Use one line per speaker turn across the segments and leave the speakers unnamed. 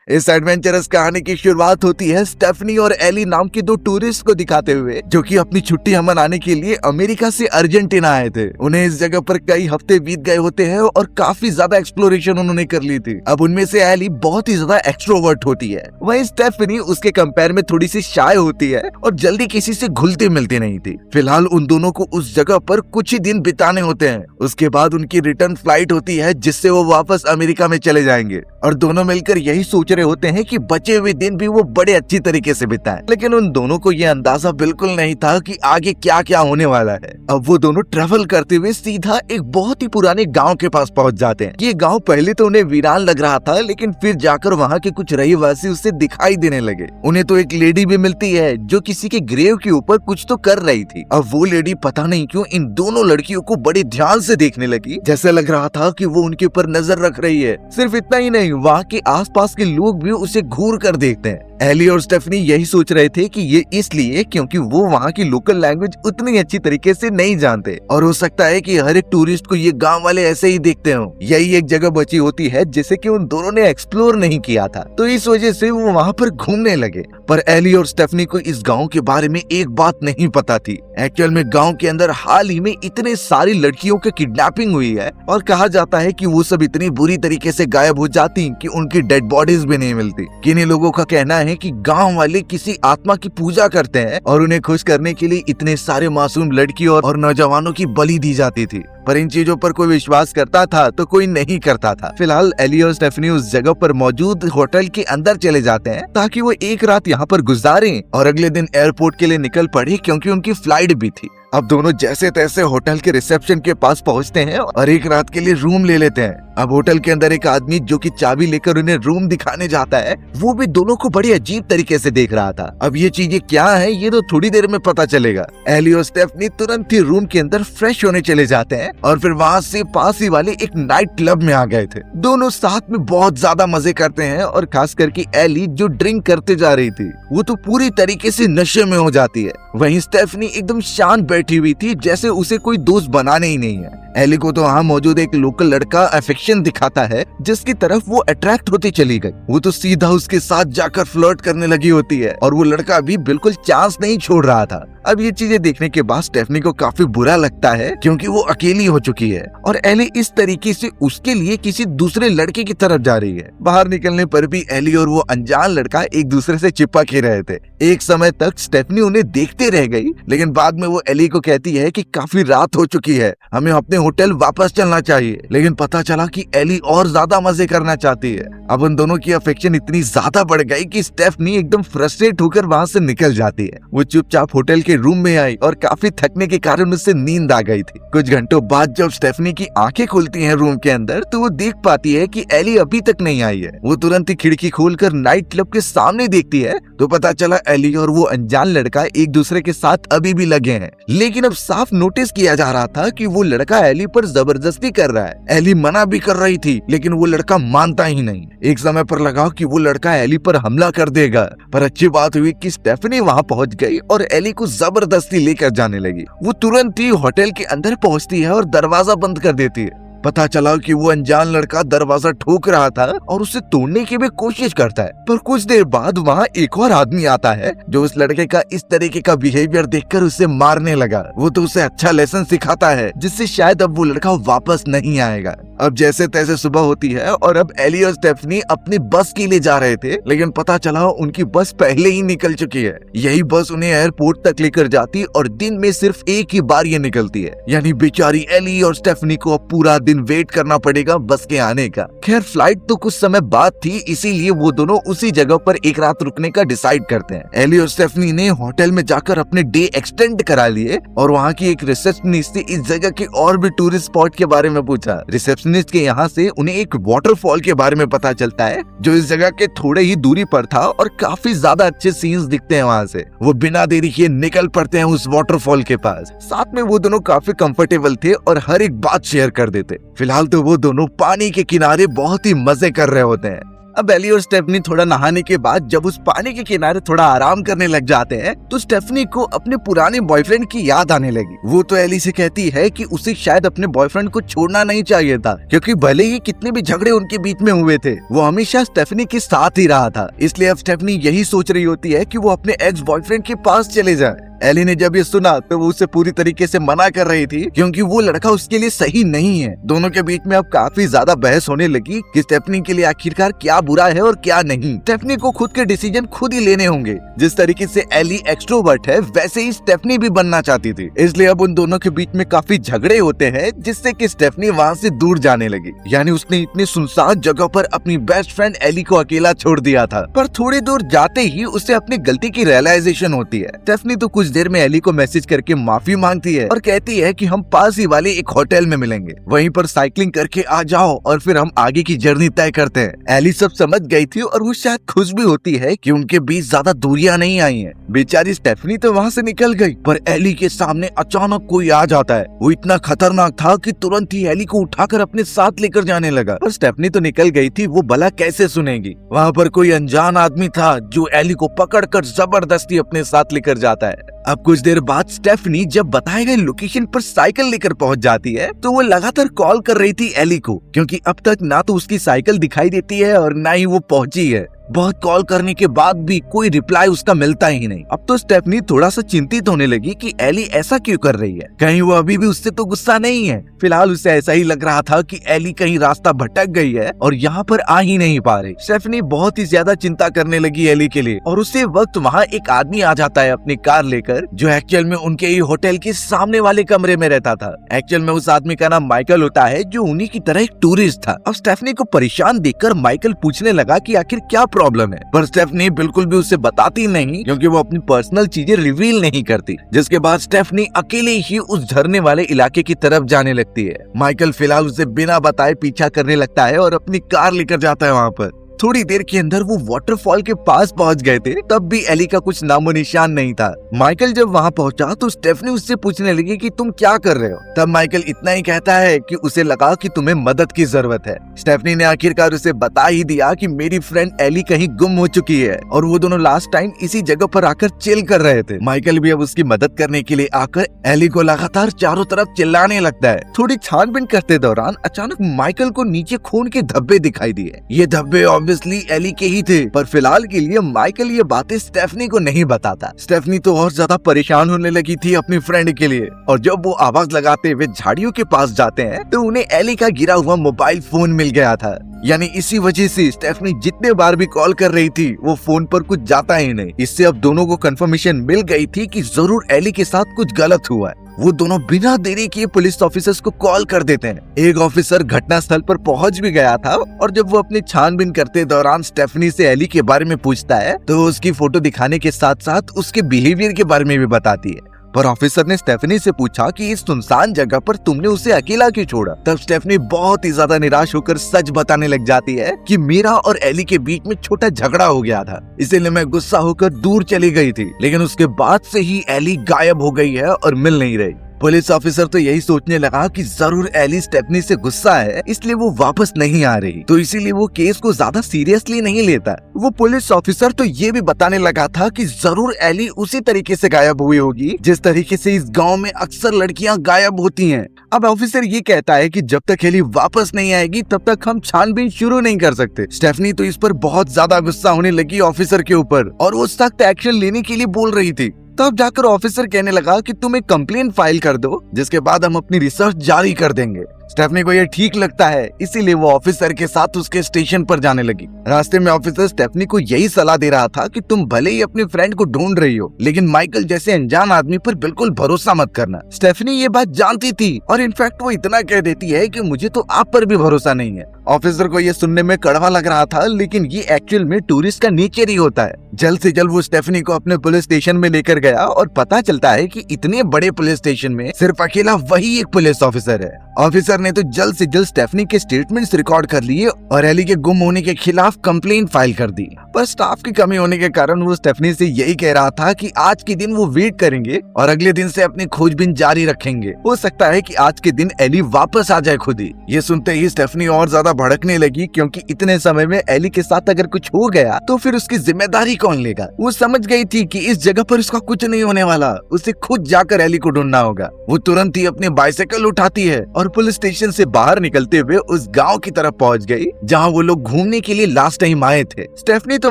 इस एडवेंचरस कहानी की शुरुआत होती है स्टेफनी और एली नाम की दो टूरिस्ट को दिखाते हुए, जो कि अपनी छुट्टियां मनाने के लिए अमेरिका से अर्जेंटीना आए थे। उन्हें इस जगह पर कई हफ्ते बीत गए होते हैं और काफी ज्यादा एक्सप्लोरेशन उन्होंने कर ली थी। अब उनमें से एली बहुत ही ज्यादा एक्सट्रोवर्ट होती है, वहीं स्टेफनी उसके कंपेयर में थोड़ी सी शाय होती है और जल्दी किसी से घुलती मिलती नहीं थी। फिलहाल उन दोनों को उस जगह पर कुछ ही दिन बिताने होते हैं। उसके बाद उनकी रिटर्न फ्लाइट होती है जिससे वो वापस अमेरिका में चले जाएंगे और दोनों मिलकर यही सोच रहे होते हैं कि बचे हुए दिन भी वो बड़े अच्छी तरीके से बिताएं। लेकिन उन दोनों को ये अंदाजा बिल्कुल नहीं था कि आगे क्या क्या होने वाला है। अब वो दोनों ट्रेवल करते हुए सीधा एक बहुत ही पुराने गांव के पास पहुंच जाते हैं। ये गांव पहले तो उन्हें वीरान लग रहा था, लेकिन फिर जाकर वहाँ के कुछ रहवासी उससे दिखाई देने लगे। उन्हें तो एक लेडी भी मिलती है जो किसी के ग्रेव के ऊपर कुछ तो कर रही थी। अब वो लेडी पता नहीं क्यों इन दोनों लड़कियों को बड़े ध्यान से देखने लगी, जैसे लग रहा था कि वो उनके ऊपर नजर रख रही है। सिर्फ इतना ही नहीं, वहाँ के आसपास के लोग भी उसे घूर कर देखते हैं। एली और स्टेफनी यही सोच रहे थे कि ये इसलिए क्योंकि वो वहाँ की लोकल लैंग्वेज उतनी अच्छी तरीके से नहीं जानते और हो सकता है कि हर एक टूरिस्ट को ये गांव वाले ऐसे ही देखते हो। यही एक जगह बची होती है जिसे कि उन दोनों ने एक्सप्लोर नहीं किया था, तो इस वजह से वो वहाँ पर घूमने लगे। पर एली और स्टेफनी को इस गाँव के बारे में एक बात नहीं पता थी। एक्चुअल में गाँव के अंदर हाल ही में इतने सारी लड़कियों की किडनैपिंग हुई है और कहा जाता है कि वो सब इतनी बुरी तरीके से गायब हो जाती कि उनकी डेड बॉडीज भी नहीं मिलती। किन्हीं लोगों का कहना है कि गांव वाले किसी आत्मा की पूजा करते हैं और उन्हें खुश करने के लिए इतने सारे मासूम लड़कियों और नौजवानों की बलि दी जाती थी। पर इन चीजों पर कोई विश्वास करता था तो कोई नहीं करता था। फिलहाल एली और स्टेफनी उस जगह पर मौजूद होटल के अंदर चले जाते हैं ताकि वो एक रात यहाँ पर गुजारें और अगले दिन एयरपोर्ट के लिए निकल पड़े क्योंकि उनकी फ्लाइट भी थी। अब दोनों जैसे तैसे होटल के रिसेप्शन के पास पहुंचते हैं और एक रात के लिए रूम ले लेते हैं। अब होटल के अंदर एक आदमी जो कि चाबी लेकर उन्हें रूम दिखाने जाता है, वो भी दोनों को बड़ी अजीब तरीके से देख रहा था। अब ये चीजें क्या है ये तो थोड़ी देर में पता चलेगा। एली और स्टेफनी तुरंत ही रूम के अंदर फ्रेश होने चले जाते हैं और फिर वहाँ से पास ही वाले एक नाइट क्लब में आ गए थे। दोनों साथ में बहुत ज्यादा मजे करते हैं और खास करके एली जो ड्रिंक करते जा रही थी वो तो पूरी तरीके से नशे में हो जाती है। वहीं स्टेफनी एकदम शांत बैठी हुई थी जैसे उसे कोई दोस्त बनाने ही नहीं है। एली को तो वहाँ मौजूद एक लोकल लड़का अफेक्शन दिखाता है जिसकी तरफ वो अट्रैक्ट होती चली गई। वो तो सीधा उसके साथ जाकर फ्लर्ट करने लगी होती है और वो लड़का भी बिल्कुल चांस नहीं छोड़ रहा था। अब ये चीजें देखने के बाद स्टेफनी को काफी बुरा लगता है क्योंकि वो अकेली हो चुकी है और एली इस तरीके से उसके लिए किसी दूसरे लड़के की तरफ जा रही है। बाहर निकलने पर भी एली और वो अनजान लड़का एक दूसरे से चिपक ही रहे थे। एक समय तक स्टेफनी उन्हें देखते रह गई, लेकिन बाद में वो एली को कहती है कि काफी रात हो चुकी है, हमें अपने होटल वापस चलना चाहिए। लेकिन पता चला कि एली और ज्यादा मजे करना चाहती है। अब उन दोनों की अफेक्शन इतनी ज्यादा बढ़ गई कि स्टेफनी एकदम फ्रस्ट्रेट होकर वहाँ से निकल जाती है। वो चुपचाप होटल के रूम में आई और काफी थकने के कारण उससे नींद आ गई थी। कुछ घंटों बाद जब स्टेफनी की आंखें खुलती हैं रूम के अंदर तो वो देख पाती है कि एली अभी तक नहीं आई है। वो तुरंत ही खिड़की खोलकर नाइट क्लब के सामने देखती है तो पता चला एली और वो अनजान लड़का एक दूसरे के साथ अभी भी लगे हैं। लेकिन अब साफ नोटिस किया जा रहा था कि वो लड़का एली पर जबरदस्ती कर रहा है। एली मना भी कर रही थी लेकिन वो लड़का मानता ही नहीं। एक समय पर लगा कि वो लड़का एली पर हमला कर देगा, पर अच्छी बात हुई कि स्टेफनी वहाँ पहुँच गई और एली को जबरदस्ती लेकर जाने लगी। वो तुरंत ही होटल के अंदर पहुँचती है और दरवाजा बंद कर देती है। पता चला कि वो अनजान लड़का दरवाजा ठोक रहा था और उसे तोड़ने की भी कोशिश करता है। पर कुछ देर बाद वहाँ एक और आदमी आता है जो उस लड़के का इस तरीके का बिहेवियर देखकर उसे मारने लगा। वो तो उसे अच्छा लेसन सिखाता है जिससे शायद अब वो लड़का वापस नहीं आएगा। अब जैसे तैसे सुबह होती है और अब एली और स्टेफनी अपनी बस के लिए जा रहे थे, लेकिन पता चला उनकी बस पहले ही निकल चुकी है। यही बस उन्हें एयरपोर्ट तक लेकर जाती और दिन में सिर्फ एक ही बार ये निकलती है, यानी बेचारी एली और स्टेफनी को अब पूरा दिन वेट करना पड़ेगा बस के आने का। खैर फ्लाइट तो कुछ समय बाद थी, इसीलिए वो दोनों उसी जगह पर एक रात रुकने का डिसाइड करते हैं। एली और स्टेफनी ने होटल में जाकर अपने डे एक्सटेंड करा लिए और वहाँ की एक रिसेप्शनिस्ट से इस जगह के और भी टूरिस्ट स्पॉट के बारे में पूछा। रिसेप्शनिस्ट के यहाँ से उन्हें एक वाटरफॉल के बारे में पता चलता है जो इस जगह के थोड़े ही दूरी पर था और काफी ज्यादा अच्छे सीन्स दिखते हैं वहाँ से। वो बिना देरी किए निकल पड़ते हैं उस वाटरफॉल के पास। साथ में वो दोनों काफी कंफर्टेबल थे और हर एक बात शेयर कर देते। फिलहाल तो वो दोनों पानी के किनारे बहुत ही मजे कर रहे होते हैं। अब एली और स्टेफनी थोड़ा नहाने के बाद जब उस पानी के किनारे थोड़ा आराम करने लग जाते हैं तो स्टेफनी को अपने पुराने बॉयफ्रेंड की याद आने लगी। वो तो एली से कहती है कि उसे शायद अपने बॉयफ्रेंड को छोड़ना नहीं चाहिए था, क्योंकि भले ही कितने भी झगड़े उनके बीच में हुए थे वो हमेशा स्टेफनी के साथ ही रहा था। इसलिए अब स्टेफनी यही सोच रही होती है कि वो अपने एक्स बॉयफ्रेंड के पास चले जाए। एली ने जब ये सुना तो वो उसे पूरी तरीके से मना कर रही थी, क्योंकि वो लड़का उसके लिए सही नहीं है। दोनों के बीच में अब काफी ज्यादा बहस होने लगी कि स्टेफनी के लिए आखिरकार क्या बुरा है और क्या नहीं। स्टेफनी को खुद के डिसीजन खुद ही लेने होंगे। जिस तरीके से एली एक्सट्रोवर्ट है वैसे ही स्टेफनी भी बनना चाहती थी। इसलिए अब उन दोनों के बीच में काफी झगड़े होते हैं, जिससे कि स्टेफनी वहाँ से दूर जाने लगी। यानी उसने इतने सुनसान जगह पर अपनी बेस्ट फ्रेंड एली को अकेला छोड़ दिया था। पर थोड़ी दूर जाते ही उसे अपनी गलती की रियलाइजेशन होती है। स्टेफनी तो कुछ देर में एली को मैसेज करके माफी मांगती है और कहती है कि हम पास ही वाले एक होटल में मिलेंगे, वहीं पर साइकिलिंग करके आ जाओ और फिर हम आगे की जर्नी तय करते हैं। एली सब समझ गई थी और वो शायद खुश भी होती है कि उनके बीच ज्यादा दूरियां नहीं आई हैं। बेचारी स्टेफनी तो वहाँ से निकल गई, पर एली के सामने अचानक कोई आ जाता है। वो इतना खतरनाक था कि तुरंत ही एली को उठाकर अपने साथ लेकर जाने लगा। पर स्टेफनी तो निकल गई थी, वो भला कैसे सुनेगी। वहाँ पर कोई अनजान आदमी था जो एली को पकड़कर जबरदस्ती अपने साथ लेकर जाता है। अब कुछ देर बाद स्टेफनी जब बताए गए लोकेशन पर साइकिल लेकर पहुंच जाती है तो वो लगातार कॉल कर रही थी एली को, क्योंकि अब तक ना तो उसकी साइकिल दिखाई देती है और ना ही वो पहुंची है। बहुत कॉल करने के बाद भी कोई रिप्लाई उसका मिलता ही नहीं। अब तो स्टेफनी थोड़ा सा चिंतित होने लगी कि एली ऐसा क्यों कर रही है, कहीं वो अभी भी उससे तो गुस्सा नहीं है। फिलहाल उसे ऐसा ही लग रहा था कि एली कहीं रास्ता भटक गई है और यहाँ पर आ ही नहीं पा रही। स्टेफनी बहुत ही ज्यादा चिंता करने लगी एली के लिए, और उसी वक्त वहाँ एक आदमी आ जाता है अपनी कार लेकर, जो एक्चुअल में उनके ही होटल के सामने वाले कमरे में रहता था। एक्चुअल में उस आदमी का नाम माइकल होता है, जो उन्हीं की तरह एक टूरिस्ट था। अब स्टेफनी को परेशान देखकर माइकल पूछने लगा कि आखिर क्या प्रॉब्लम है, पर स्टेफनी बिल्कुल भी उसे बताती नहीं, क्योंकि वो अपनी पर्सनल चीजें रिवील नहीं करती। जिसके बाद स्टेफनी अकेले ही उस झरने वाले इलाके की तरफ जाने लगती है। माइकल फिलहाल उसे बिना बताए पीछा करने लगता है और अपनी कार लेकर जाता है वहाँ पर। थोड़ी देर के अंदर वो वाटरफॉल के पास पहुंच गए थे, तब भी एली का कुछ नामो निशान नहीं था। माइकल जब वहां पहुंचा तो स्टेफनी उससे पूछने लगी कि तुम क्या कर रहे हो। तब माइकल इतना ही कहता है कि उसे लगा कि तुम्हें मदद की जरूरत है। स्टेफनी ने आखिरकार उसे बता ही दिया कि मेरी फ्रेंड एली कहीं गुम हो चुकी है और वो दोनों लास्ट टाइम इसी जगह पर आकर चिल कर रहे थे। माइकल भी अब उसकी मदद करने के लिए आकर एली को लगातार चारों तरफ चिल्लाने लगता है। थोड़ी छानबीन करते दौरान अचानक माइकल को नीचे खून के धब्बे दिखाई दिए। ये धब्बे ऑब्वियसली एली के ही थे, पर फिलहाल के लिए माइकल ये बातें स्टेफनी को नहीं बताता। स्टेफनी तो और ज्यादा परेशान होने लगी थी अपनी फ्रेंड के लिए, और जब वो आवाज लगाते हुए झाड़ियों के पास जाते हैं तो उन्हें एली का गिरा हुआ मोबाइल फोन मिल गया था। यानी इसी वजह से स्टेफनी जितने बार भी कॉल कर रही थी वो फोन पर कुछ जाता ही नहीं। इससे अब दोनों को कंफर्मेशन मिल गई थी कि जरूर एली के साथ कुछ गलत हुआ है। वो दोनों बिना देरी किए पुलिस ऑफिसर्स को कॉल कर देते हैं। एक ऑफिसर घटना स्थल पर पहुंच भी गया था, और जब वो अपनी छानबीन करते दौरान स्टेफनी से एली के बारे में पूछता है तो उसकी फोटो दिखाने के साथ साथ उसके बिहेवियर के बारे में भी बताती है। पर ऑफिसर ने स्टेफनी से पूछा कि इस सुनसान जगह पर तुमने उसे अकेला क्यों छोड़ा। तब स्टेफनी बहुत ही ज्यादा निराश होकर सच बताने लग जाती है कि मेरा और एली के बीच में छोटा झगड़ा हो गया था, इसीलिए मैं गुस्सा होकर दूर चली गई थी, लेकिन उसके बाद से ही एली गायब हो गई है और मिल नहीं रही। पुलिस ऑफिसर तो यही सोचने लगा कि जरूर एली स्टेफनी से गुस्सा है, इसलिए वो वापस नहीं आ रही, तो इसीलिए वो केस को ज्यादा सीरियसली नहीं लेता। वो पुलिस ऑफिसर तो ये भी बताने लगा था कि जरूर एली उसी तरीके से गायब हुई होगी जिस तरीके से इस गांव में अक्सर लड़कियां गायब होती हैं। अब ऑफिसर ये कहता है कि जब तक एली वापस नहीं आएगी तब तक हम छानबीन शुरू नहीं कर सकते। स्टेफनी तो इस पर बहुत ज्यादा गुस्सा होने लगी ऑफिसर के ऊपर, और वो सख्त एक्शन लेने के लिए बोल रही थी। तब जाकर ऑफिसर कहने लगा कि तुम एक कंप्लेंट फाइल कर दो, जिसके बाद हम अपनी रिसर्च जारी कर देंगे। स्टेफनी को यह ठीक लगता है, इसीलिए वो ऑफिसर के साथ उसके स्टेशन पर जाने लगी। रास्ते में ऑफिसर स्टेफनी को यही सलाह दे रहा था कि तुम भले ही अपनी फ्रेंड को ढूंढ रही हो, लेकिन माइकल जैसे अनजान आदमी पर बिल्कुल भरोसा मत करना। स्टेफनी ये बात जानती थी, और इनफैक्ट वो इतना कह देती है कि मुझे तो आप पर भी भरोसा नहीं है। ऑफिसर को ये सुनने में कड़वा लग रहा था, लेकिन ये एक्चुअल में टूरिस्ट का नेचर ही होता है। जल्द से जल्द वो स्टेफनी को अपने पुलिस स्टेशन में लेकर गया, और पता चलता है कि इतने बड़े पुलिस स्टेशन में सिर्फ अकेला वही एक पुलिस ऑफिसर है। ऑफिसर ऑफिसर ने तो जल्द से जल्द स्टेफनी के स्टेटमेंट्स रिकॉर्ड कर लिए और एली के गुम होने के खिलाफ कंप्लेंट फाइल कर दी। पर स्टाफ की कमी होने के कारण वो स्टेफनी से यही कह रहा था कि आज के दिन वो वेट करेंगे और अगले दिन से अपनी खोजबीन जारी रखेंगे। हो सकता है कि आज के दिन एली वापस आ जाए खुद ही। ये सुनते ही स्टेफनी और ज्यादा भड़कने लगी, क्योंकि इतने समय में एली के साथ अगर कुछ हो गया तो फिर उसकी जिम्मेदारी कौन लेगा। वो समझ गई थी कि इस जगह पर उसका कुछ नहीं होने वाला, उसे खुद जाकर एली को ढूंढना होगा। वो तुरंत ही अपनी बाइसाइकिल उठाती है और पुलिस स्टेशन से बाहर निकलते हुए उस गांव की तरफ पहुंच गई जहां वो लोग घूमने के लिए लास्ट टाइम आए थे। स्टेफनी तो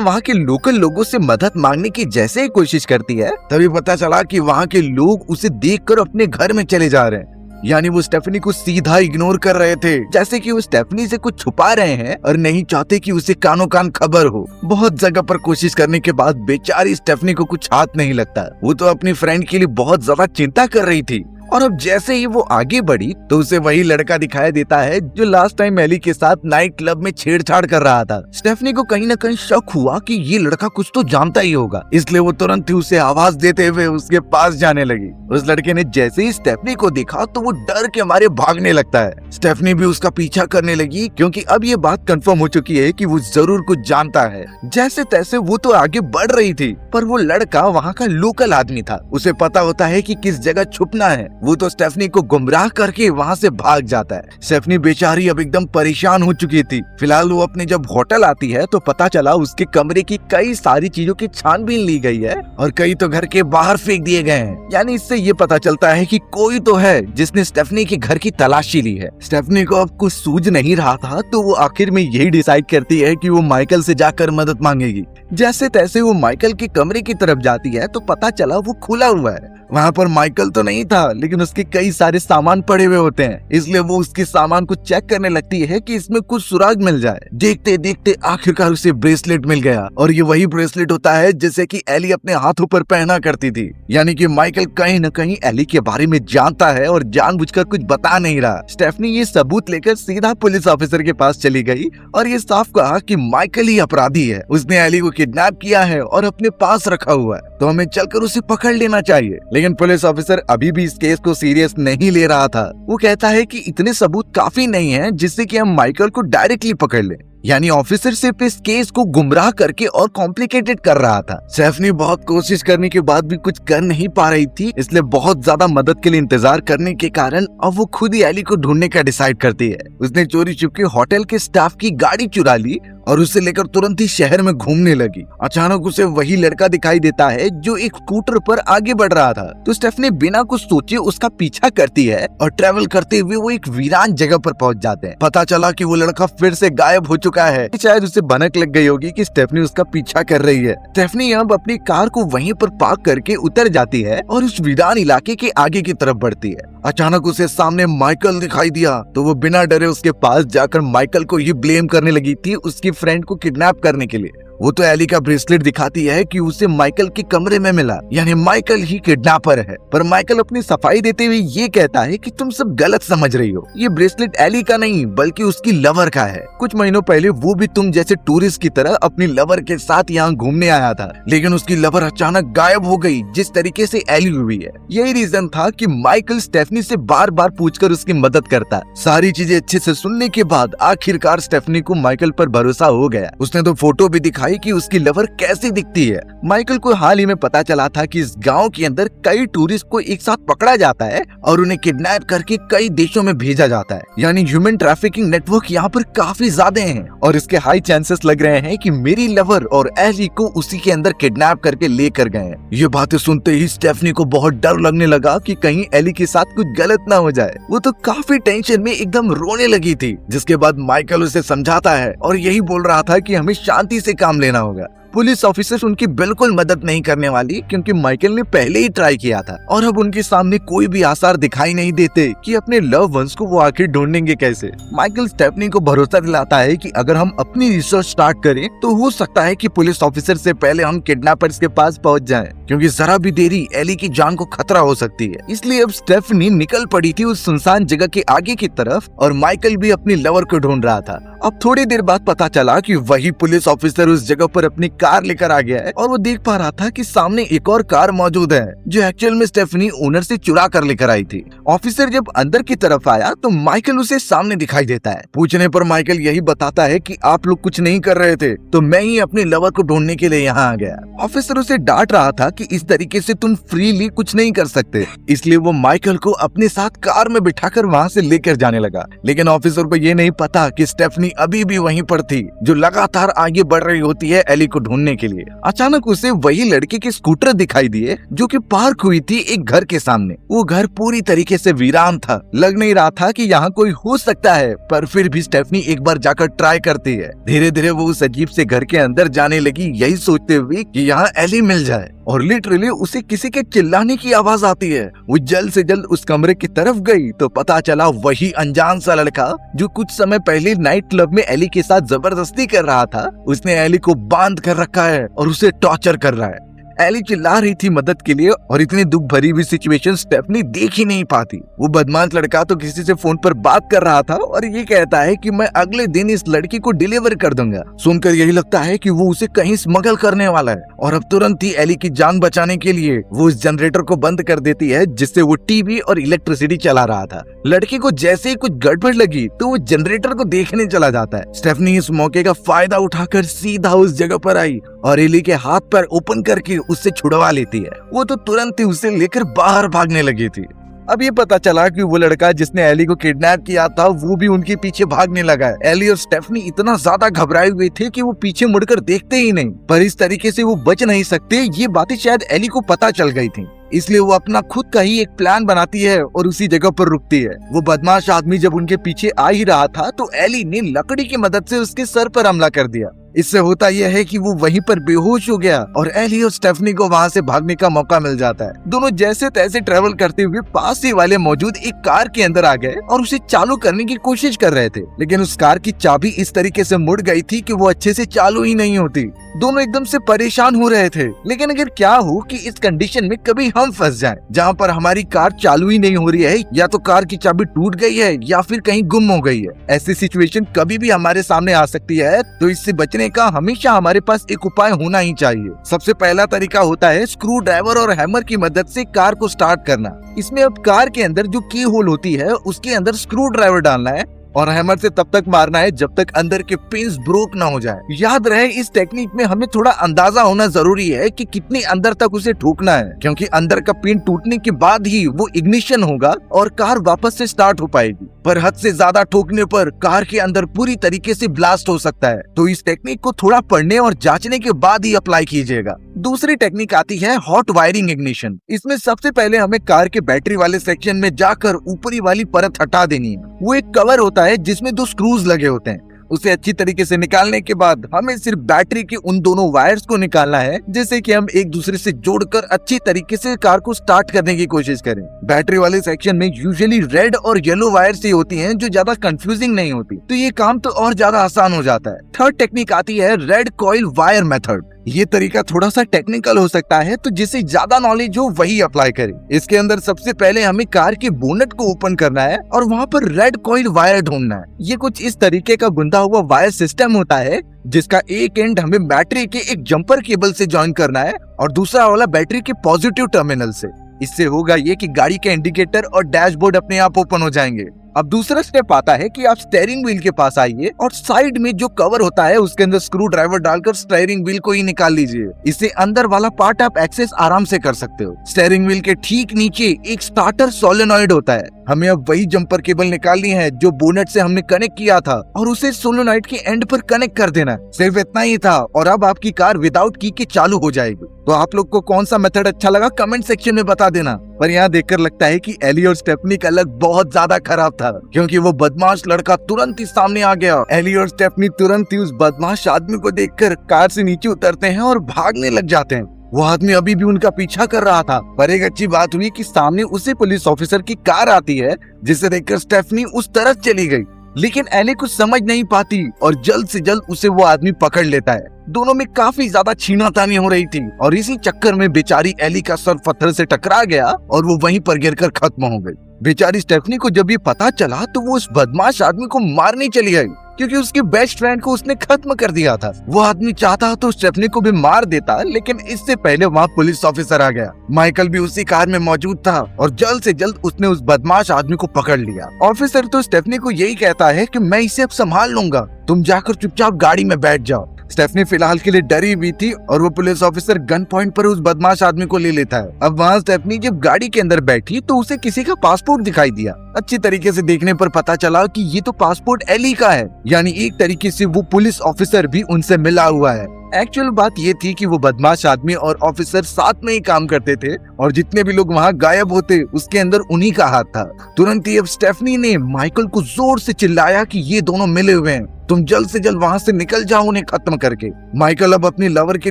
वहां के लोकल लोगों से मदद मांगने की जैसे ही कोशिश करती है, तभी पता चला कि वहां के लोग उसे देखकर अपने घर में चले जा रहे हैं। यानी वो स्टेफनी को सीधा इग्नोर कर रहे थे, जैसे कि वो स्टेफनी से कुछ छुपा रहे हैं और नहीं चाहते कि उसे कानों कान खबर हो। बहुत जगह पर कोशिश करने के बाद बेचारी स्टेफनी को कुछ हाथ नहीं लगता। वो तो अपनी फ्रेंड के लिए बहुत ज्यादा चिंता कर रही थी। और अब जैसे ही वो आगे बढ़ी तो उसे वही लड़का दिखाई देता है जो लास्ट टाइम एली के साथ नाइट क्लब में छेड़छाड़ कर रहा था। स्टेफनी को कहीं न कहीं शक हुआ कि ये लड़का कुछ तो जानता ही होगा, इसलिए वो तुरंत ही उसे आवाज देते हुए उसके पास जाने लगी। उस लड़के ने जैसे ही स्टेफनी को देखा तो वो डर के मारे भागने लगता है। स्टेफनी भी उसका पीछा करने लगी, क्योंकि अब ये बात कंफर्म हो चुकी है कि वो जरूर कुछ जानता है। जैसे तैसे वो तो आगे बढ़ रही थी, पर वो लड़का वहाँ का लोकल आदमी था। उसे पता होता है कि किस जगह छुपना है। वो तो स्टेफनी को गुमराह करके वहाँ से भाग जाता है। स्टेफनी बेचारी अब एकदम परेशान हो चुकी थी। फिलहाल वो अपने जब होटल आती है तो पता चला उसके कमरे की कई सारी चीजों की छानबीन ली गई है और कई तो घर के बाहर फेंक दिए गए हैं। यानी इससे ये पता चलता है कि कोई तो है जिसने स्टेफनी के घर की तलाशी ली है। स्टेफनी को अब कुछ सूझ नहीं रहा था, तो वो आखिर में यही डिसाइड करती है कि वो माइकल से जाकर मदद मांगेगी। जैसे तैसे वो माइकल के कमरे की तरफ जाती है तो पता चला वो खुला हुआ है। वहाँ पर माइकल तो नहीं था, लेकिन उसके कई सारे सामान पड़े हुए होते हैं, इसलिए वो उसके सामान को चेक करने लगती है कि इसमें कुछ सुराग मिल जाए। देखते देखते आखिरकार उसे ब्रेसलेट मिल गया और ये वही ब्रेसलेट होता है जिसे कि एली अपने हाथों पर पहना करती थी। यानी कि माइकल कहीं न कहीं एली के बारे में जानता है और जानबूझकर कुछ बता नहीं रहा। स्टेफनी ये सबूत लेकर सीधा पुलिस ऑफिसर के पास चली गई और ये साफ कहा कि माइकल ही अपराधी है, उसने एली को किडनैप किया है और अपने पास रखा हुआ है, तो हमें चलकर उसे पकड़ लेना चाहिए। लेकिन पुलिस ऑफिसर अभी भी इस केस को सीरियस नहीं ले रहा था। वो कहता है कि इतने सबूत काफी नहीं हैं जिससे कि हम माइकल को डायरेक्टली पकड़ लें। यानी ऑफिसर सिर्फ इस केस को गुमराह करके और कॉम्प्लिकेटेड कर रहा था। स्टेफनी बहुत कोशिश करने के बाद भी कुछ कर नहीं पा रही थी, इसलिए बहुत ज्यादा मदद के लिए इंतजार करने के कारण अब वो खुद ही एली को ढूंढने का डिसाइड करती है। उसने चोरी छुपके होटल के स्टाफ की गाड़ी चुरा ली और उसे लेकर तुरंत ही शहर में घूमने लगी। अचानक उसे वही लड़का दिखाई देता है जो एक स्कूटर पर आगे बढ़ रहा था, तो स्टेफनी बिना कुछ सोचे उसका पीछा करती है और ट्रेवल करते हुए वो एक वीरान जगह पर पहुंच जाते हैं। पता चला कि वो लड़का फिर से गायब हो चुका है। शायद उसे भनक लग गई होगी कि स्टेफनी उसका पीछा कर रही है। स्टेफनी अब अपनी कार को वहीं पर पार्क करके उतर जाती है और उस वीरान इलाके के आगे की तरफ बढ़ती है। अचानक उसे सामने माइकल दिखाई दिया, तो वो बिना डरे उसके पास जाकर माइकल को ये ब्लेम करने लगी थी उसकी फ्रेंड को किडनैप करने के लिए। वो तो एली का ब्रेसलेट दिखाती है कि उसे माइकल के कमरे में मिला, यानी माइकल ही किडनैपर है। पर माइकल अपनी सफाई देते हुए ये कहता है कि तुम सब गलत समझ रही हो, ये ब्रेसलेट एली का नहीं बल्कि उसकी लवर का है। कुछ महीनों पहले वो भी तुम जैसे टूरिस्ट की तरह अपनी लवर के साथ यहाँ घूमने आया था, लेकिन उसकी लवर अचानक गायब हो गई जिस तरीके से एली हुई है। यही रीजन था कि माइकल स्टेफनी से बार बार पूछकर उसकी मदद करता। सारी चीजें अच्छे से सुनने के बाद आखिरकार स्टेफनी को माइकल पर भरोसा हो गया। उसने तो फोटो भी दिखाई कि उसकी लवर कैसी दिखती है। माइकल को हाल ही में पता चला था कि इस गांव के अंदर कई टूरिस्ट को एक साथ पकड़ा जाता है और उन्हें किडनैप करके कई देशों में भेजा जाता है। यानी ह्यूमन ट्रैफिकिंग नेटवर्क यहाँ पर काफी ज्यादा हैं और इसके हाई चांसेस लग रहे हैं कि मेरी लवर और एली को उसी के अंदर किडनैप करके लेकर गए हैं। ये बातें सुनते ही स्टेफनी को बहुत डर लगने लगा कि कहीं एली के साथ कुछ गलत ना हो जाए। वो तो काफी टेंशन में एकदम रोने लगी थी, जिसके बाद माइकल उसे समझाता है और यही बोल रहा था कि हमें शांति से काम लेना होगा। पुलिस ऑफिसर उनकी बिल्कुल मदद नहीं करने वाली, क्योंकि माइकल ने पहले ही ट्राई किया था और अब उनके सामने कोई भी आसार दिखाई नहीं देते कि अपने लव वंस को वो आखिर ढूंढेंगे कैसे। माइकल स्टेफनी को भरोसा दिलाता है कि अगर हम अपनी रिसर्च स्टार्ट करें तो हो सकता है कि पुलिस ऑफिसर से पहले हम किडनैपर्स के पास पहुंच जाएं, क्योंकि जरा भी देरी एली की जान को खतरा हो सकती है। इसलिए अब स्टेफनी निकल पड़ी थी उस सुनसान जगह के आगे की तरफ और माइकल भी अपनी लवर को ढूंढ रहा था। अब थोड़ी देर बाद पता चला कि वही पुलिस ऑफिसर उस जगह पर अपनी कार कार लेकर आ गया है और वो देख पा रहा था कि सामने एक और कार मौजूद है जो एक्चुअल में स्टेफनी ओनर से चुरा कर लेकर आई थी। ऑफिसर जब अंदर की तरफ आया तो माइकल उसे सामने दिखाई देता है। पूछने पर माइकल यही बताता है कि आप लोग कुछ नहीं कर रहे थे तो मैं ही अपने लवर को ढूंढने के लिए यहाँ आ गया। ऑफिसर उसे डांट रहा था कि इस तरीके से तुम फ्रीली कुछ नहीं कर सकते, इसलिए वो माइकल को अपने साथ कार में बिठाकर वहाँ से लेकर जाने लगा। लेकिन ऑफिसर को ये नहीं पता कि स्टेफनी अभी भी वहीं पर थी जो लगातार आगे बढ़ रही होती है एली को ढूंढने के लिए। अचानक उसे वही लड़के की स्कूटर दिखाई दिए जो कि पार्क हुई थी एक घर के सामने। वो घर पूरी तरीके से वीरान था, लग नहीं रहा था कि यहाँ कोई हो सकता है, पर फिर भी स्टेफनी एक बार जाकर ट्राई करती है। धीरे धीरे वो उस अजीब से घर के अंदर जाने लगी, यही सोचते हुए कि यहाँ एली मिल जाए, और लिटरली उसे किसी के चिल्लाने की आवाज आती है। वो जल्द से जल्द उस कमरे की तरफ गई तो पता चला वही अनजान सा लड़का जो कुछ समय पहले नाइट क्लब में एली के साथ जबरदस्ती कर रहा था, उसने एली को बांध कर रखा है और उसे टॉर्चर कर रहा है। एली चिल्ला रही थी मदद के लिए और इतनी दुख भरी हुई सिचुएशन स्टेफनी देख ही नहीं पाती। वो बदमाश लड़का तो किसी से फोन पर बात कर रहा था और ये कहता है कि मैं अगले दिन इस लड़की को डिलीवर कर दूंगा। सुनकर यही लगता है कि वो उसे कहीं स्मगल करने वाला है और अब तुरंत ही एली की जान बचाने के लिए वो उस जनरेटर को बंद कर देती है जिससे वो टीवी और इलेक्ट्रिसिटी चला रहा था। लड़की को जैसे ही कुछ गड़बड़ लगी तो वो जनरेटर को देखने चला जाता है। स्टेफनी इस मौके का फायदा उठाकर सीधा उस जगह पर आई और एली के हाथ पैर ओपन करके उससे छुड़वा लेती है। वो तो तुरंत ही उसे लेकर बाहर भागने लगी थी। अब ये पता चला कि वो लड़का जिसने एली को किडनैप किया था वो भी उनके पीछे भागने लगा है। एली और स्टेफनी इतना ज्यादा घबराए हुए थे कि वो पीछे मुड़कर देखते ही नहीं, पर इस तरीके से वो बच नहीं सकते ये बातें शायद एली को पता चल गई थी, इसलिए वो अपना खुद का ही एक प्लान बनाती है और उसी जगह पर रुकती है। वो बदमाश आदमी जब उनके पीछे आ ही रहा था तो एली ने लकड़ी की मदद से उसके सर पर हमला कर दिया। इससे होता यह है कि वो वहीं पर बेहोश हो गया और एली और स्टेफनी को वहाँ से भागने का मौका मिल जाता है। दोनों जैसे तैसे ट्रेवल करते हुए पास ही वाले मौजूद एक कार के अंदर आ गए और उसे चालू करने की कोशिश कर रहे थे, लेकिन उस कार की चाबी इस तरीके से मुड़ गई थी कि वो अच्छे से चालू ही नहीं होती। दोनों एकदम से परेशान हो रहे थे, लेकिन अगर क्या हो कि इस कंडीशन में कभी हम फंस जाएं, जहाँ पर हमारी कार चालू ही नहीं हो रही है, या तो कार की चाबी टूट गई है या फिर कहीं गुम हो गई है। ऐसी सिचुएशन कभी भी हमारे सामने आ सकती है, तो इससे बचने का हमेशा हमारे पास एक उपाय होना ही चाहिए। सबसे पहला तरीका होता है स्क्रू ड्राइवर और हैमर की मदद से कार को स्टार्ट करना। इसमें अब कार के अंदर जो की होल होती है उसके अंदर स्क्रू ड्राइवर डालना है और हैमर से तब तक मारना है जब तक अंदर के पिंस ब्रोक ना हो जाए। याद रहे इस टेक्निक में हमें थोड़ा अंदाजा होना जरूरी है कि कितनी अंदर तक उसे ठोकना है, क्योंकि अंदर का पिन टूटने के बाद ही वो इग्निशन होगा और कार वापस से स्टार्ट हो पाएगी। पर हद से ज्यादा ठोकने पर कार के अंदर पूरी तरीके से ब्लास्ट हो सकता है, तो इस टेक्निक को थोड़ा पढ़ने और जांचने के बाद ही अप्लाई कीजिएगा। दूसरी टेक्निक आती है हॉट वायरिंग इग्निशन। इसमें सबसे पहले हमें कार के बैटरी वाले सेक्शन में जाकर ऊपरी वाली परत हटा देनी है। वो एक कवर होता है जिसमें 2 स्क्रूज लगे होते हैं। उसे अच्छी तरीके से निकालने के बाद हमें सिर्फ बैटरी के उन दोनों वायर्स को निकालना है, जैसे कि हम एक दूसरे से जोड़कर अच्छी तरीके से कार को स्टार्ट करने की कोशिश करें। बैटरी वाले सेक्शन में यूजुअली रेड और येलो वायर्स ही होती हैं जो ज्यादा कंफ्यूजिंग नहीं होती, तो ये काम तो और ज्यादा आसान हो जाता है। थर्ड टेक्निक आती है रेड कॉइल वायर मेथड। ये तरीका थोड़ा सा टेक्निकल हो सकता है, तो जिसे ज्यादा नॉलेज हो वही अप्लाई करे। इसके अंदर सबसे पहले हमें कार के बोनट को ओपन करना है और वहाँ पर रेड कॉइल वायर ढूंढना है। ये कुछ इस तरीके का गुंदा हुआ वायर सिस्टम होता है जिसका एक एंड हमें बैटरी के एक जंपर केबल से ज्वाइन करना है और दूसरा वाला बैटरी के पॉजिटिव टर्मिनल से। इससे होगा ये कि गाड़ी के इंडिकेटर और डैशबोर्ड अपने आप ओपन हो जाएंगे। अब दूसरा स्टेप आता है कि आप स्टीयरिंग व्हील के पास आइए और साइड में जो कवर होता है उसके अंदर स्क्रू ड्राइवर डालकर स्टीयरिंग व्हील को ही निकाल लीजिए। इससे अंदर वाला पार्ट आप एक्सेस आराम से कर सकते हो। स्टीयरिंग व्हील के ठीक नीचे एक स्टार्टर सोलेनॉइड होता है। हमें अब वही जंपर केबल निकालनी है जो बोनेट से हमने कनेक्ट किया था और उसे सोलेनॉइड के एंड पर कनेक्ट कर देना है। सिर्फ इतना ही था और अब आपकी कार विदाउट की के चालू हो जाएगी। तो आप लोग को कौन सा मेथड अच्छा लगा कमेंट सेक्शन में बता देना। पर यहाँ देखकर लगता है कि एली और स्टेफनी का लक बहुत ज्यादा खराब था, क्योंकि वो बदमाश लड़का तुरंत ही सामने आ गया। एली और स्टेफनी तुरंत ही उस बदमाश आदमी को देखकर कार से नीचे उतरते हैं और भागने लग जाते हैं। वो आदमी अभी भी उनका पीछा कर रहा था, पर एक अच्छी बात हुई कि सामने उसी पुलिस ऑफिसर की कार आती है, जिसे देखकर स्टेफनी उस तरफ चली गई। लेकिन एली कुछ समझ नहीं पाती और जल्द से जल्द उसे वो आदमी पकड़ लेता है। दोनों में काफी ज्यादा छीनातानी हो रही थी और इसी चक्कर में बेचारी एली का सर पत्थर से टकरा गया और वो वहीं पर गिरकर खत्म हो गई। बेचारी स्टेफनी को जब ये पता चला तो वो उस बदमाश आदमी को मारने चली गई, क्योंकि उसके बेस्ट फ्रेंड को उसने खत्म कर दिया था। वो आदमी चाहता तो स्टेफनी को भी मार देता, लेकिन इससे पहले वहाँ पुलिस ऑफिसर आ गया। माइकल भी उसी कार में मौजूद था और जल्द से जल्द उसने उस बदमाश आदमी को पकड़ लिया। ऑफिसर तो स्टेफनी को यही कहता है कि मैं इसे अब संभाल लूंगा, तुम जाकर चुपचाप गाड़ी में बैठ जाओ। स्टेफनी फिलहाल के लिए डरी हुई थी और वो पुलिस ऑफिसर गन पॉइंट पर उस बदमाश आदमी को ले लेता है। अब वहाँ स्टेफनी जब गाड़ी के अंदर बैठी तो उसे किसी का पासपोर्ट दिखाई दिया। अच्छी तरीके से देखने पर पता चला कि ये तो पासपोर्ट एली का है, यानी एक तरीके से वो पुलिस ऑफिसर भी उनसे मिला हुआ है। एक्चुअल बात ये थी कि वो बदमाश आदमी और ऑफिसर साथ में ही काम करते थे और जितने भी लोग वहाँ गायब होते उसके अंदर उन्हीं का हाथ था। तुरंत ही अब स्टेफनी ने माइकल को जोर से चिल्लाया कि ये दोनों मिले हुए हैं, तुम जल्द से जल्द वहाँ से निकल जाओ उन्हें खत्म करके। माइकल अब अपनी लवर के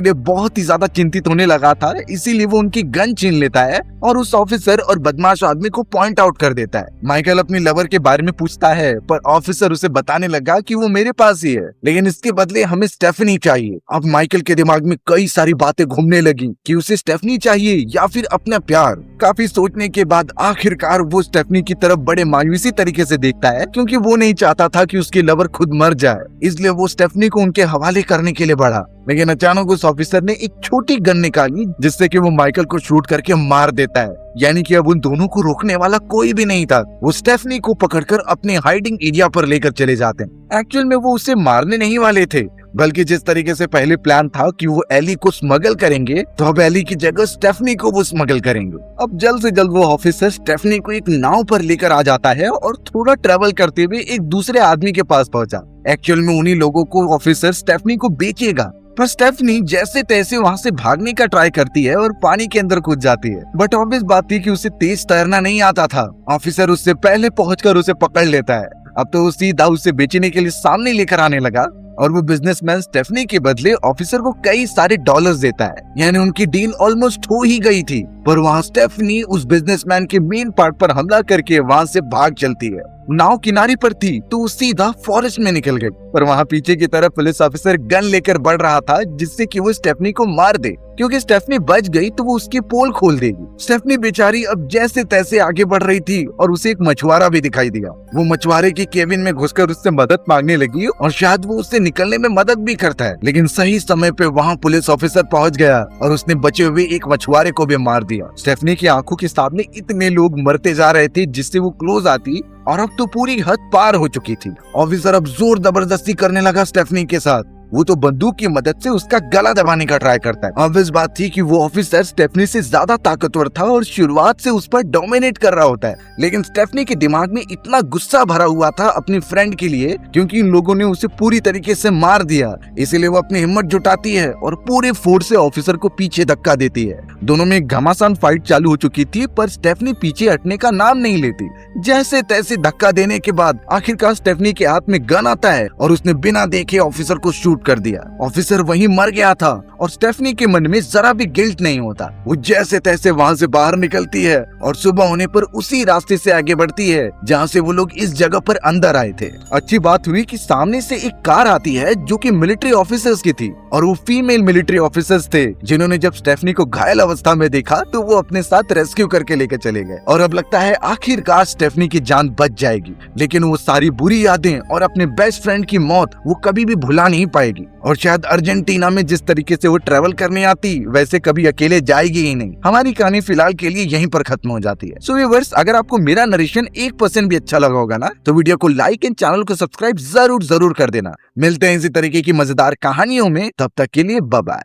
लिए बहुत ही ज्यादा चिंतित होने लगा था, इसीलिए वो उनकी गन छीन लेता है और उस ऑफिसर और बदमाश आदमी को पॉइंट आउट कर देता है। माइकल अपनी लवर के बारे में पूछता है पर ऑफिसर उसे बताने लगा कि वो मेरे पास ही है, लेकिन इसके बदले हमें स्टेफनी चाहिए। अब माइकल के दिमाग में कई सारी बातें घूमने लगी कि उसे स्टेफनी चाहिए या फिर अपना प्यार। काफी सोचने के बाद आखिरकार वो स्टेफनी की तरफ बड़े मायूसी तरीके से देखता है, क्योंकि वो नहीं चाहता था कि उसकी लवर खुद मर जाए, इसलिए वो स्टेफनी को उनके हवाले करने के लिए बढ़ा। लेकिन अचानक उस ऑफिसर ने एक छोटी गन निकाली जिससे कि वो माइकल को शूट करके मार देता है, यानी कि अब उन दोनों को रोकने वाला कोई भी नहीं था। वो स्टेफनी को पकड़कर अपने हाइडिंग एरिया पर लेकर चले जाते हैं। एक्चुअल में वो उसे मारने नहीं वाले थे, बल्कि जिस तरीके से पहले प्लान था कि वो एली को स्मगल करेंगे, तो अब एली की जगह स्टेफनी को वो स्मगल करेंगे। अब जल्द से जल्द वो ऑफिसर स्टेफनी को एक नाव पर लेकर आ जाता है और थोड़ा ट्रेवल करते हुए एक दूसरे आदमी के पास पहुंचा। एक्चुअल में उन्हीं लोगों को ऑफिसर स्टेफनी को बेचेगा, पर स्टेफनी जैसे तैसे वहाँ से भागने का ट्राई करती है और पानी के अंदर कूद जाती है। बट ऑब्वियस बात थी कि उसे तेज तैरना नहीं आता था। ऑफिसर उससे पहले पहुंचकर उसे पकड़ लेता है। अब तो वो सीधा उसे बेचने के लिए सामने लेकर आने लगा और वो बिजनेसमैन स्टेफनी के बदले ऑफिसर को कई सारे डॉलर्स देता है, यानी उनकी डील ऑलमोस्ट हो ही गई थी। पर वहाँ स्टेफनी उस बिजनेसमैन के मेन पार्ट पर हमला करके वहाँ से भाग चलती है। नाव किनारे पर थी तो वो सीधा फॉरेस्ट में निकल गई, पर वहाँ पीछे की तरफ पुलिस ऑफिसर गन लेकर बढ़ रहा था जिससे कि वो स्टेफनी को मार दे, क्योंकि स्टेफनी बच गई तो वो उसकी पोल खोल देगी। स्टेफनी बेचारी अब जैसे तैसे आगे बढ़ रही थी और उसे एक मछुआरा भी दिखाई दिया। वो मछुआरे की केबिन में घुसकर उससे मदद मांगने लगी और शायद वो उससे निकलने में मदद भी करता है, लेकिन सही समय पे वहाँ पुलिस ऑफिसर पहुँच गया और उसने बचे हुए एक मछुआरे को भी मार दिया। स्टेफनी की आंखों के सामने इतने लोग मरते जा रहे थे जिससे वो क्लोज आती और अब तो पूरी हद पार हो चुकी थी। ऑफिसर अब जोर जबरदस्ती करने लगा स्टेफनी के साथ। वो तो बंदूक की मदद से उसका गला दबाने का ट्राई करता है। ऑब्वियस बात थी कि वो ऑफिसर स्टेफनी से ज्यादा ताकतवर था और शुरुआत से उस पर डोमिनेट कर रहा होता है, लेकिन स्टेफनी के दिमाग में इतना गुस्सा भरा हुआ था अपनी फ्रेंड के लिए, क्योंकि इन लोगों ने उसे पूरी तरीके से मार दिया। इसीलिए वो अपनी हिम्मत जुटाती है और पूरे फोर्स से ऑफिसर को पीछे धक्का देती है। दोनों में घमासान फाइट चालू हो चुकी थी, पर स्टेफनी पीछे हटने का नाम नहीं लेती। जैसे तैसे धक्का देने के बाद आखिरकार स्टेफनी के हाथ में गन आता है और उसने बिना देखे ऑफिसर को शूट कर दिया। ऑफिसर वहीं मर गया था और स्टेफनी के मन में जरा भी गिल्ट नहीं होता। वो जैसे तैसे वहाँ से बाहर निकलती है और सुबह होने पर उसी रास्ते से आगे बढ़ती है जहाँ से वो लोग इस जगह पर अंदर आए थे। अच्छी बात हुई कि सामने से एक कार आती है जो कि मिलिट्री ऑफिसर्स की थी और वो फीमेल मिलिट्री ऑफिसर्स थे, जिन्होंने जब स्टेफनी को घायल अवस्था में देखा तो वो अपने साथ रेस्क्यू करके लेकर चले गए। और अब लगता है आखिरकार स्टेफनी की जान बच जाएगी, लेकिन वो सारी बुरी यादें और अपने बेस्ट फ्रेंड की मौत वो कभी भी भुला नहीं पाएगी और शायद अर्जेंटीना में जिस तरीके से वो ट्रेवल करने आती वैसे कभी अकेले जाएगी ही नहीं। हमारी कहानी फिलहाल के लिए यहीं पर खत्म हो जाती है। सो व्यूअर्स, अगर आपको मेरा नरेशन 1% भी अच्छा लगा होगा ना, तो वीडियो को लाइक एंड चैनल को सब्सक्राइब जरूर कर देना। मिलते हैं इसी तरीके की मजेदार कहानियों में, तब तक के लिए बाय बाय।